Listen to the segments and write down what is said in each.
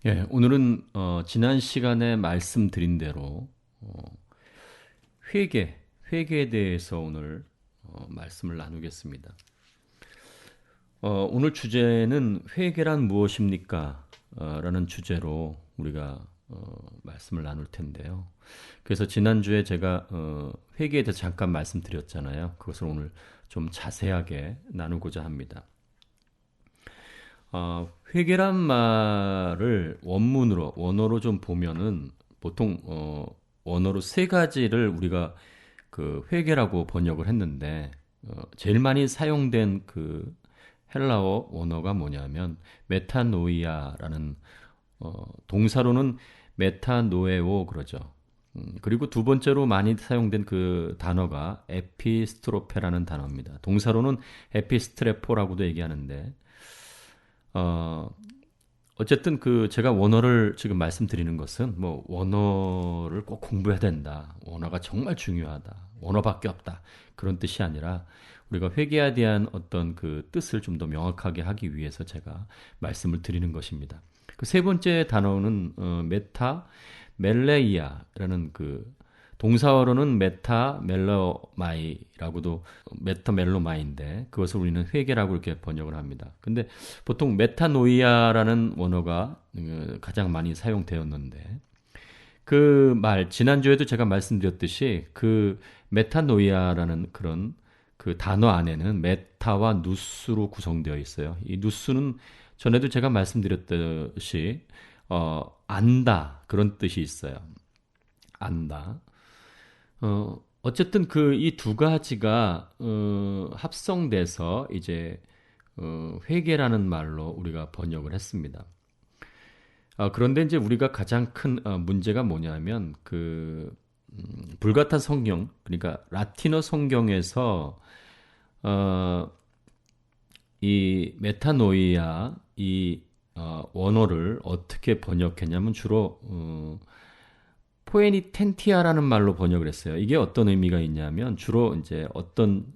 예, 오늘은 지난 시간에 말씀드린 대로 어, 회개에 대해서 오늘 말씀을 나누겠습니다. 오늘 주제는 회개란 무엇입니까? 라는 주제로 우리가 말씀을 나눌 텐데요. 그래서 지난주에 제가 회개에 대해서 잠깐 말씀드렸잖아요. 그것을 오늘 좀 자세하게 나누고자 합니다. 회개란 말을 원어로 좀 보면은 보통 원어로 세 가지를 우리가 그 회개라고 번역을 했는데 제일 많이 사용된 그 헬라어 원어가 뭐냐면 메타노이아라는 동사로는 메타노에오 그러죠. 그리고 두 번째로 많이 사용된 그 단어가 에피스트로페라는 단어입니다. 동사로는 에피스트레포라고도 얘기하는데 어, 어쨌든 그 제가 원어를 지금 말씀드리는 것은 뭐 원어를 꼭 공부해야 된다. 원어가 정말 중요하다. 원어밖에 없다. 그런 뜻이 아니라 우리가 회개에 대한 어떤 그 뜻을 좀 더 명확하게 하기 위해서 제가 말씀을 드리는 것입니다. 그 세 번째 단어는 메타 멜레이아라는 그 동사어로는 메타멜로마이라고도 메타멜로마인데 그것을 우리는 회개라고 이렇게 번역을 합니다. 근데 보통 메타노이아라는 원어가 가장 많이 사용되었는데 그 말 지난주에도 제가 말씀드렸듯이 그 메타노이아라는 그런 그 단어 안에는 메타와 누스로 구성되어 있어요. 이 누스는 전에도 제가 말씀드렸듯이 안다 그런 뜻이 있어요. 안다. 어쨌든 그 이 두 가지가 합성돼서 이제 회계라는 말로 우리가 번역을 했습니다. 그런데 이제 우리가 가장 큰 문제가 뭐냐면 그 불같은 성경 그러니까 라틴어 성경에서 어, 이 메타노이아 이 원어를 어떻게 번역했냐면 주로 포에니텐티아라는 말로 번역을 했어요. 이게 어떤 의미가 있냐면 주로 이제 어떤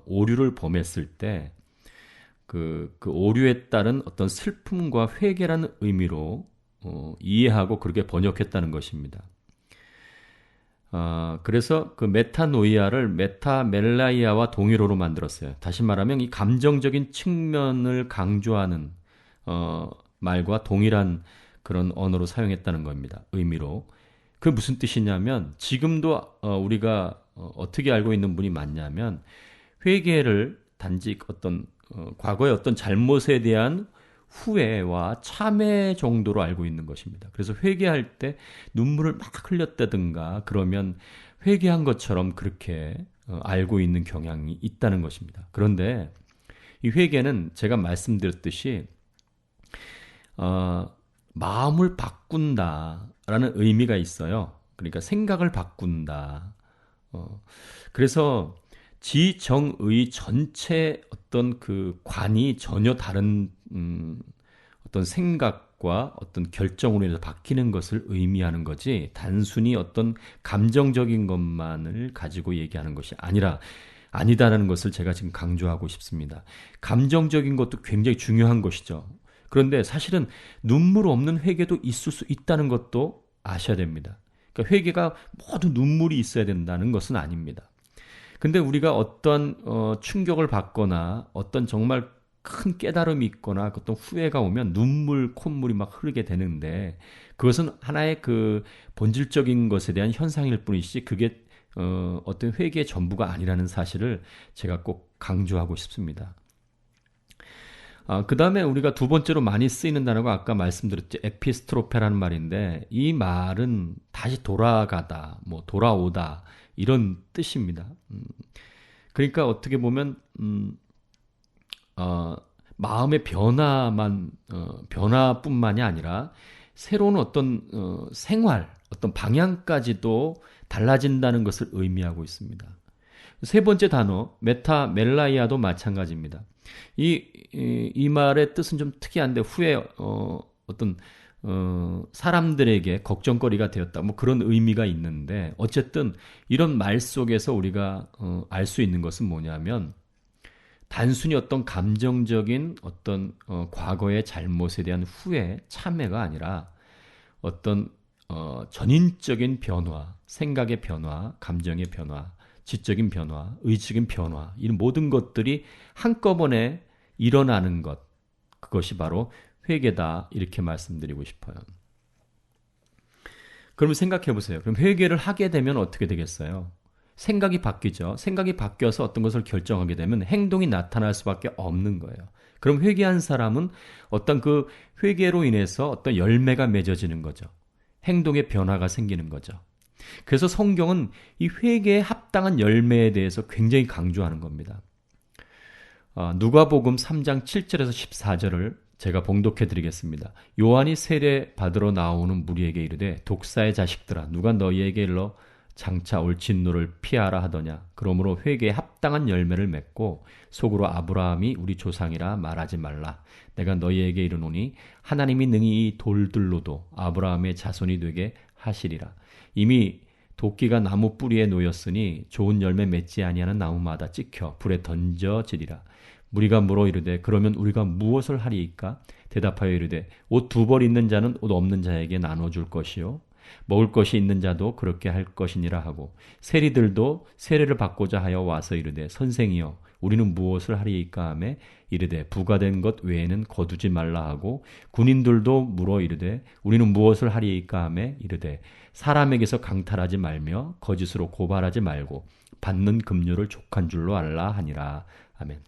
오류를 범했을 때 그 오류에 따른 어떤 슬픔과 회개라는 의미로 이해하고 그렇게 번역했다는 것입니다. 그래서 그 메타노이아를 메타멜라이아와 동일어로 만들었어요. 다시 말하면 이 감정적인 측면을 강조하는 말과 동일한 그런 언어로 사용했다는 겁니다. 의미로. 그 무슨 뜻이냐면 지금도 우리가 어떻게 알고 있는 분이 많냐면 회개를 단지 어떤 과거의 어떤 잘못에 대한 후회와 참회 정도로 알고 있는 것입니다. 그래서 회개할 때 눈물을 막 흘렸다든가 그러면 회개한 것처럼 그렇게 알고 있는 경향이 있다는 것입니다. 그런데 이 회개는 제가 말씀드렸듯이 어, 마음을 바꾼다라는 의미가 있어요. 그러니까 생각을 바꾼다. 그래서 지정의 전체 어떤 그 관이 전혀 다른 어떤 생각과 어떤 결정으로 인해서 바뀌는 것을 의미하는 거지 단순히 어떤 감정적인 것만을 가지고 얘기하는 것이 아니다라는 것을 제가 지금 강조하고 싶습니다. 감정적인 것도 굉장히 중요한 것이죠. 그런데 사실은 눈물 없는 회개도 있을 수 있다는 것도 아셔야 됩니다. 그러니까 회개가 모두 눈물이 있어야 된다는 것은 아닙니다. 근데 우리가 어떤 충격을 받거나 어떤 정말 큰 깨달음이 있거나 어떤 후회가 오면 눈물, 콧물이 막 흐르게 되는데 그것은 하나의 그 본질적인 것에 대한 현상일 뿐이지 그게 어떤 회개의 전부가 아니라는 사실을 제가 꼭 강조하고 싶습니다. 그 다음에 우리가 두 번째로 많이 쓰이는 단어가 아까 말씀드렸죠. 에피스트로페라는 말인데 이 말은 다시 돌아가다, 뭐 돌아오다 이런 뜻입니다. 그러니까 어떻게 보면 마음의 변화뿐만이 아니라 새로운 어떤 생활, 어떤 방향까지도 달라진다는 것을 의미하고 있습니다. 세 번째 단어 메타멜라이아도 마찬가지입니다. 이 말의 뜻은 좀 특이한데 후에 어떤 사람들에게 걱정거리가 되었다. 뭐 그런 의미가 있는데 어쨌든 이런 말 속에서 우리가 알 수 있는 것은 뭐냐면 단순히 어떤 감정적인 어떤 과거의 잘못에 대한 후회, 참회가 아니라 어떤 전인적인 변화, 생각의 변화, 감정의 변화, 지적인 변화, 의식적인 변화, 이런 모든 것들이 한꺼번에 일어나는 것, 그것이 바로 회개다, 이렇게 말씀드리고 싶어요. 그러면 생각해 보세요. 그럼 회개를 하게 되면 어떻게 되겠어요? 생각이 바뀌죠. 생각이 바뀌어서 어떤 것을 결정하게 되면 행동이 나타날 수밖에 없는 거예요. 그럼 회개한 사람은 어떤 그 회개로 인해서 어떤 열매가 맺어지는 거죠. 행동의 변화가 생기는 거죠. 그래서 성경은 이 회개에 합당한 열매에 대해서 굉장히 강조하는 겁니다. 누가복음 3장 7절에서 14절을 제가 봉독해 드리겠습니다. 요한이 세례 받으러 나오는 무리에게 이르되 독사의 자식들아 누가 너희에게 일러 장차 올 진노를 피하라 하더냐. 그러므로 회개에 합당한 열매를 맺고 속으로 아브라함이 우리 조상이라 말하지 말라. 내가 너희에게 이르노니 하나님이 능히 이 돌들로도 아브라함의 자손이 되게 하시리라. 이미 도끼가 나무 뿌리에 놓였으니 좋은 열매 맺지 아니하는 나무마다 찍혀 불에 던져지리라. 무리가 물어 이르되 그러면 우리가 무엇을 하리이까? 대답하여 이르되 옷 두 벌 있는 자는 옷 없는 자에게 나눠줄 것이요 먹을 것이 있는 자도 그렇게 할 것이니라 하고 세리들도 세례를 받고자 하여 와서 이르되 선생이여 우리는 무엇을 하리이까 하매 이르되 부과된 것 외에는 거두지 말라 하고 군인들도 물어 이르되 우리는 무엇을 하리이까 하매 이르되 사람에게서 강탈하지 말며 거짓으로 고발하지 말고 받는 급료를 족한 줄로 알라 하니라. 아멘.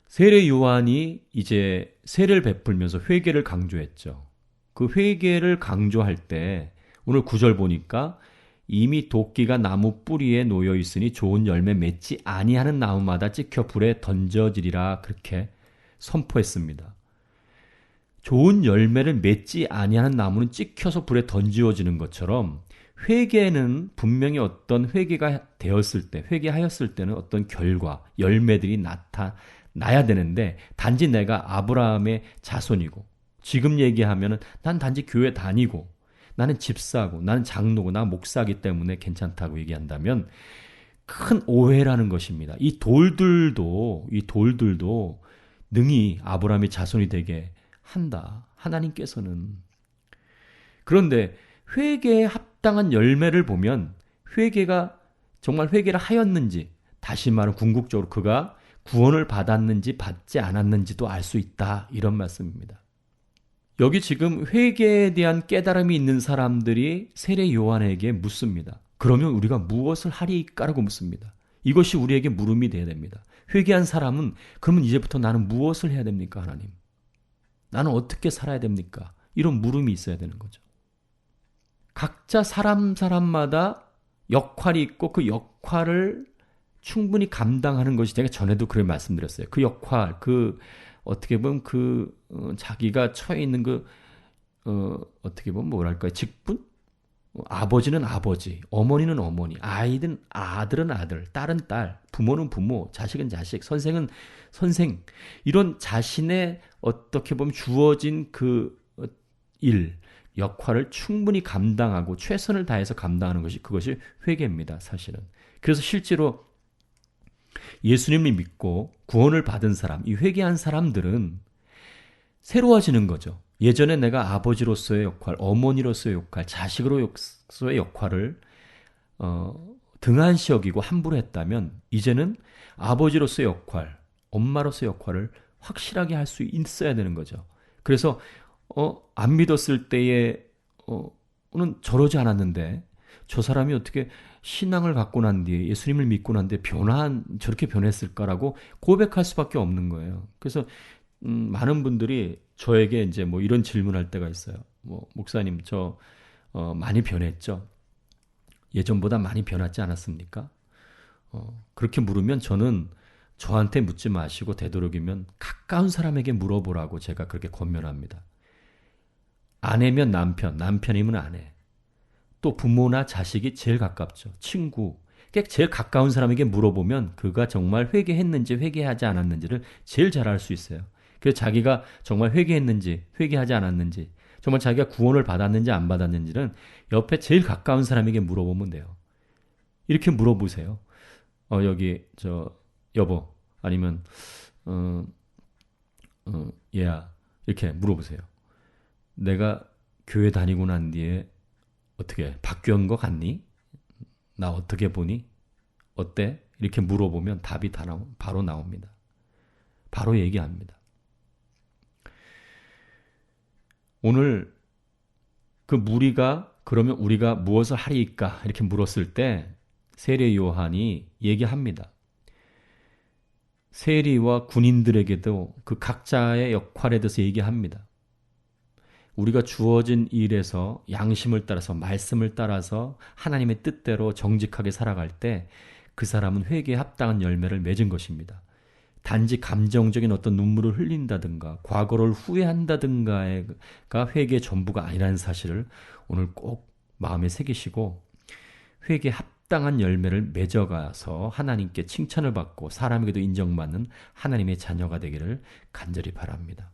세례 요한이 이제 세례를 베풀면서 회개를 강조했죠. 그 회개를 강조할 때 오늘 9절 보니까 이미 도끼가 나무 뿌리에 놓여 있으니 좋은 열매 맺지 아니하는 나무마다 찍혀 불에 던져지리라 그렇게 선포했습니다. 좋은 열매를 맺지 아니하는 나무는 찍혀서 불에 던지어지는 것처럼 회개는 분명히 어떤 회개가 되었을 때, 회개하였을 때는 어떤 결과, 열매들이 나야 되는데 단지 내가 아브라함의 자손이고 지금 얘기하면은 난 단지 교회 다니고 나는 집사고 나는 장로고 나 목사기 때문에 괜찮다고 얘기한다면 큰 오해라는 것입니다. 이 돌들도 능히 아브라함의 자손이 되게 한다. 하나님께서는. 그런데 회개에 합당한 열매를 보면 회개가 정말 회개를 하였는지 다시 말하면 궁극적으로 그가 구원을 받았는지 받지 않았는지도 알 수 있다. 이런 말씀입니다. 여기 지금 회개에 대한 깨달음이 있는 사람들이 세례 요한에게 묻습니다. 그러면 우리가 무엇을 하리까라고 묻습니다. 이것이 우리에게 물음이 돼야 됩니다. 회개한 사람은 그러면 이제부터 나는 무엇을 해야 됩니까, 하나님? 나는 어떻게 살아야 됩니까? 이런 물음이 있어야 되는 거죠. 각자 사람마다 역할이 있고 그 역할을 충분히 감당하는 것이 제가 전에도 그렇게 말씀드렸어요. 그 역할, 어떻게 보면 자기가 처해 있는 어떻게 보면 뭐랄까요? 직분? 아버지는 아버지, 어머니는 어머니, 아들은 아들, 딸은 딸, 부모는 부모, 자식은 자식, 선생은 선생. 이런 자신의 어떻게 보면 주어진 역할을 충분히 감당하고 최선을 다해서 감당하는 그것이 회개입니다, 사실은. 그래서 실제로 예수님을 믿고 구원을 받은 사람, 이 회개한 사람들은 새로워지는 거죠. 예전에 내가 아버지로서의 역할, 어머니로서의 역할, 자식으로서의 역할을 등한시 여기고 함부로 했다면 이제는 아버지로서의 역할, 엄마로서의 역할을 확실하게 할 수 있어야 되는 거죠. 그래서 안 믿었을 때에는 저러지 않았는데 저 사람이 어떻게 신앙을 갖고 난 뒤에 예수님을 믿고 난 뒤에 저렇게 변했을까라고 고백할 수밖에 없는 거예요. 그래서 많은 분들이 저에게 이제 뭐 이런 질문할 때가 있어요. 목사님 저 많이 변했죠? 예전보다 많이 변하지 않았습니까? 그렇게 물으면 저는 저한테 묻지 마시고 되도록이면 가까운 사람에게 물어보라고 제가 그렇게 권면합니다. 아내면 남편, 남편이면 아내. 또 부모나 자식이 제일 가깝죠. 친구. 제일 가까운 사람에게 물어보면 그가 정말 회개했는지 회개하지 않았는지를 제일 잘 알 수 있어요. 그래서 자기가 정말 회개했는지 회개하지 않았는지 정말 자기가 구원을 받았는지 안 받았는지는 옆에 제일 가까운 사람에게 물어보면 돼요. 이렇게 물어보세요. 여기 여보 아니면 얘야 이렇게 물어보세요. 내가 교회 다니고 난 뒤에 어떻게 바뀐 거 같니? 나 어떻게 보니? 어때? 이렇게 물어보면 답이 바로 나옵니다. 바로 얘기합니다. 오늘 그 무리가 그러면 우리가 무엇을 하리이까? 이렇게 물었을 때 세례 요한이 얘기합니다. 세리와 군인들에게도 그 각자의 역할에 대해서 얘기합니다. 우리가 주어진 일에서 양심을 따라서 말씀을 따라서 하나님의 뜻대로 정직하게 살아갈 때 그 사람은 회개에 합당한 열매를 맺은 것입니다. 단지 감정적인 어떤 눈물을 흘린다든가 과거를 후회한다든가가 회개의 전부가 아니라는 사실을 오늘 꼭 마음에 새기시고 회개에 합당한 열매를 맺어가서 하나님께 칭찬을 받고 사람에게도 인정받는 하나님의 자녀가 되기를 간절히 바랍니다.